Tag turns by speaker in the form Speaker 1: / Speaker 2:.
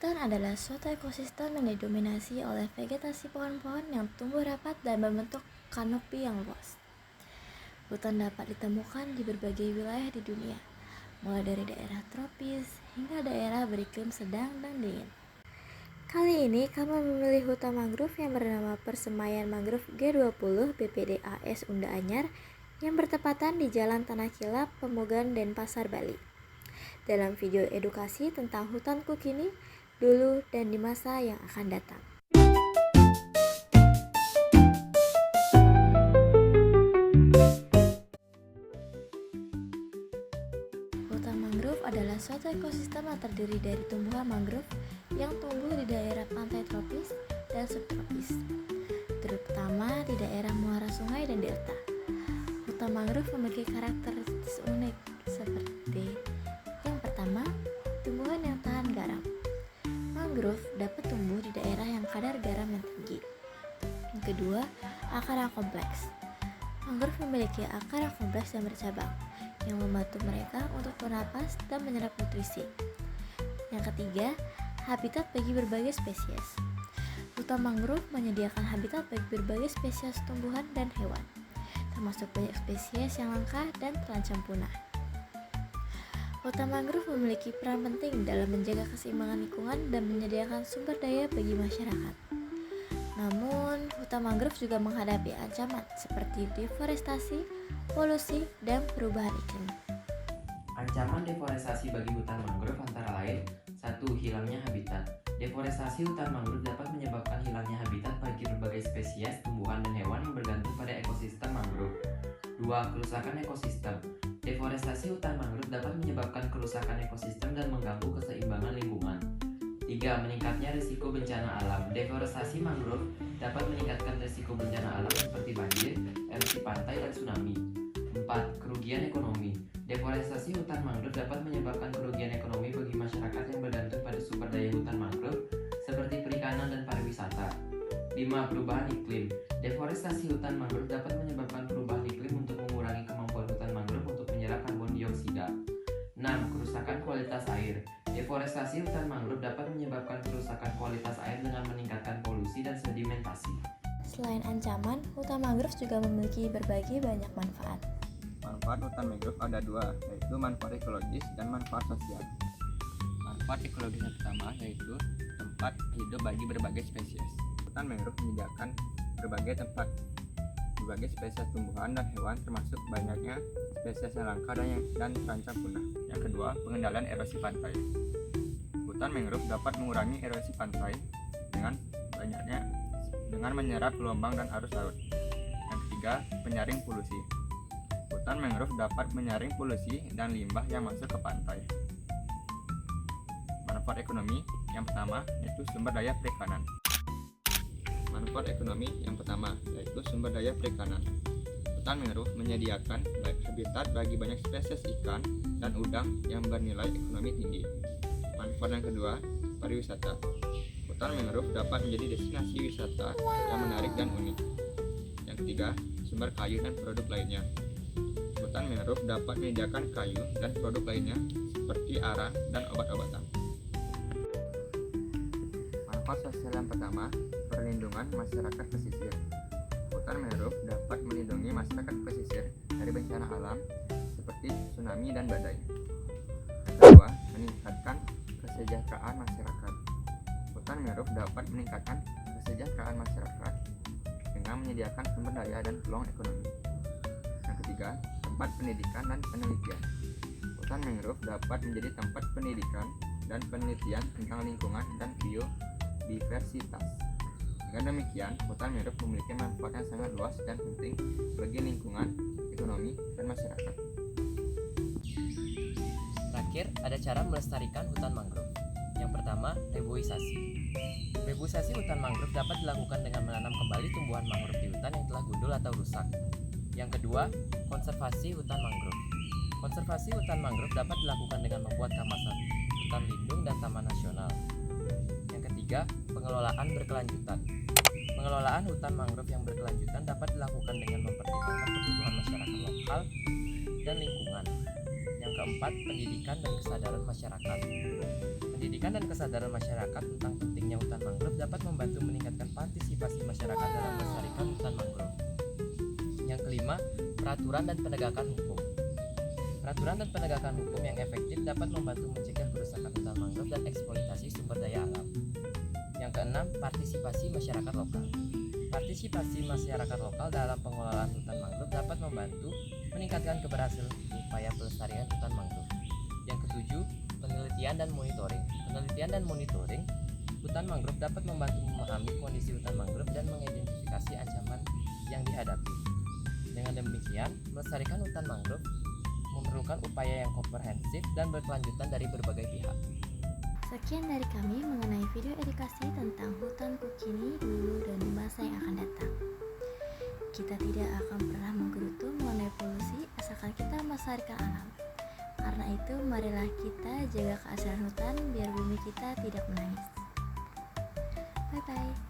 Speaker 1: Hutan adalah suatu ekosistem yang didominasi oleh vegetasi pohon-pohon yang tumbuh rapat dan berbentuk kanopi yang luas. Hutan dapat ditemukan di berbagai wilayah di dunia, mulai dari daerah tropis hingga daerah beriklim sedang dan dingin. Kali ini kami memilih hutan mangrove yang bernama Persemaian Mangrove G20 BPDAS Unda Anyar yang bertepatan di Jalan Tanah Kilap, Pemogan, Denpasar, Bali. Dalam video edukasi tentang hutanku kini, dulu, dan di masa yang akan datang. Hutan mangrove adalah suatu ekosistem yang terdiri dari tumbuhan mangrove yang tumbuh di daerah pantai tropis dan subtropis, terutama di daerah muara sungai dan delta. Hutan mangrove memiliki karakteristik unik seperti yang pertama, tumbuhan yang tahan garam. Mangrove dapat tumbuh di daerah yang kadar garam yang tinggi. Yang kedua, akar yang kompleks. Mangrove memiliki akar yang kompleks dan bercabang yang membantu mereka untuk bernapas dan menyerap nutrisi. Yang ketiga, habitat bagi berbagai spesies. Hutan mangrove menyediakan habitat bagi berbagai spesies tumbuhan dan hewan, termasuk banyak spesies yang langka dan terancam punah. Hutan mangrove memiliki peran penting dalam menjaga keseimbangan lingkungan dan menyediakan sumber daya bagi masyarakat. Namun, hutan mangrove juga menghadapi ancaman seperti deforestasi, polusi, dan perubahan iklim.
Speaker 2: Ancaman deforestasi bagi hutan mangrove antara lain: 1. Hilangnya habitat. Deforestasi hutan mangrove dapat menyebabkan hilangnya habitat bagi berbagai spesies tumbuhan dan hewan yang bergantung pada ekosistem mangrove. 2. Kerusakan ekosistem. Deforestasi hutan mangrove dapat menyebabkan kerusakan ekosistem dan mengganggu keseimbangan lingkungan. 3. Meningkatnya risiko bencana alam. Deforestasi mangrove dapat meningkatkan risiko bencana alam seperti banjir, erosi pantai, dan tsunami. 4. Kerugian ekonomi. Deforestasi hutan mangrove dapat menyebabkan kerugian ekonomi bagi masyarakat yang bergantung pada sumber daya hutan mangrove seperti perikanan dan pariwisata. 5. Perubahan iklim. Deforestasi hutan mangrove dapat menyebabkan perubahan iklim untuk mengurangi kemampuan hutan mangrove untuk menyerap karbon dioksida. 6. Kerusakan kualitas air. Deforestasi hutan mangrove dapat menyebabkan kerusakan kualitas air dengan meningkatkan polusi dan sedimentasi.
Speaker 1: Selain ancaman, hutan mangrove juga memiliki berbagai banyak manfaat.
Speaker 3: Manfaat hutan mangrove ada dua, yaitu manfaat ekologis dan manfaat sosial. Manfaat ekologis yang pertama yaitu tempat hidup bagi berbagai spesies. Hutan mangrove menyediakan berbagai tempat berbagai spesies tumbuhan dan hewan, termasuk banyaknya spesies yang langka dan terancam punah. Yang kedua, pengendalian erosi pantai. Hutan mangrove dapat mengurangi erosi pantai dengan menyerap gelombang dan arus laut. Yang ketiga, penyaring polusi. Hutan mangrove dapat menyaring polusi dan limbah yang masuk ke pantai. Manfaat ekonomi yang pertama yaitu sumber daya perikanan. Manfaat ekonomi yang pertama yaitu sumber daya perikanan. Hutan mangrove menyediakan habitat bagi banyak spesies ikan dan udang yang bernilai ekonomi tinggi. Manfaat yang kedua, pariwisata. Hutan mangrove dapat menjadi destinasi wisata yang menarik dan unik. Yang ketiga, sumber kayu dan produk lainnya. Hutan mangrove dapat menyediakan kayu dan produk lainnya seperti arang dan obat-obatan. Manfaat sosial yang pertama, perlindungan masyarakat pesisir. Hutan mangrove dapat melindungi masyarakat pesisir dari bencana alam seperti tsunami dan badai. Yang kedua, meningkatkan kesejahteraan masyarakat. Hutan mangrove dapat meningkatkan kesejahteraan masyarakat dengan menyediakan sumber daya dan peluang ekonomi. Yang ketiga, tempat pendidikan dan penelitian. Hutan mangrove dapat menjadi tempat pendidikan dan penelitian tentang lingkungan dan biodiversitas. Dengan demikian, hutan mangrove memiliki manfaat yang sangat luas dan penting bagi lingkungan, ekonomi, dan masyarakat.
Speaker 4: Terakhir, ada cara melestarikan hutan mangrove. Yang pertama, reboisasi. Reboisasi hutan mangrove dapat dilakukan dengan menanam kembali tumbuhan mangrove di hutan yang telah gundul atau rusak. Yang kedua, konservasi hutan mangrove. Konservasi hutan mangrove dapat dilakukan dengan membuat kawasan hutan lindung dan taman nasional. Yang ketiga, pengelolaan berkelanjutan. Pengelolaan hutan mangrove yang berkelanjutan dapat dilakukan dengan mempertimbangkan kebutuhan masyarakat lokal dan lingkungan. Yang keempat, pendidikan dan kesadaran masyarakat. Pendidikan dan kesadaran masyarakat tentang pentingnya hutan mangrove dapat membantu meningkatkan partisipasi masyarakat dalam melestarikan hutan mangrove. Yang kelima, peraturan dan penegakan hukum. Peraturan dan penegakan hukum yang efektif dapat membantu mencegah kerusakan hutan mangrove dan eksploitasi sumber daya alam. Yang keenam, partisipasi masyarakat lokal. Partisipasi masyarakat lokal dalam pengelolaan hutan mangrove dapat membantu meningkatkan keberhasilan upaya pelestarian hutan mangrove. Yang ketujuh, penelitian dan monitoring. Penelitian dan monitoring hutan mangrove dapat membantu memahami kondisi hutan mangrove dan mengidentifikasi ancaman yang dihadapi. Dengan demikian, melestarikan hutan mangrove memerlukan upaya yang komprehensif dan berkelanjutan dari berbagai pihak.
Speaker 1: Sekian dari kami mengenai video edukasi tentang hutan kukini dulu dan di masa yang akan datang. Kita tidak akan pernah menggerutu mengenai polusi asalkan kita melestarikan alam. Karena itu, marilah kita jaga keaslian hutan biar bumi kita tidak menangis. Bye-bye.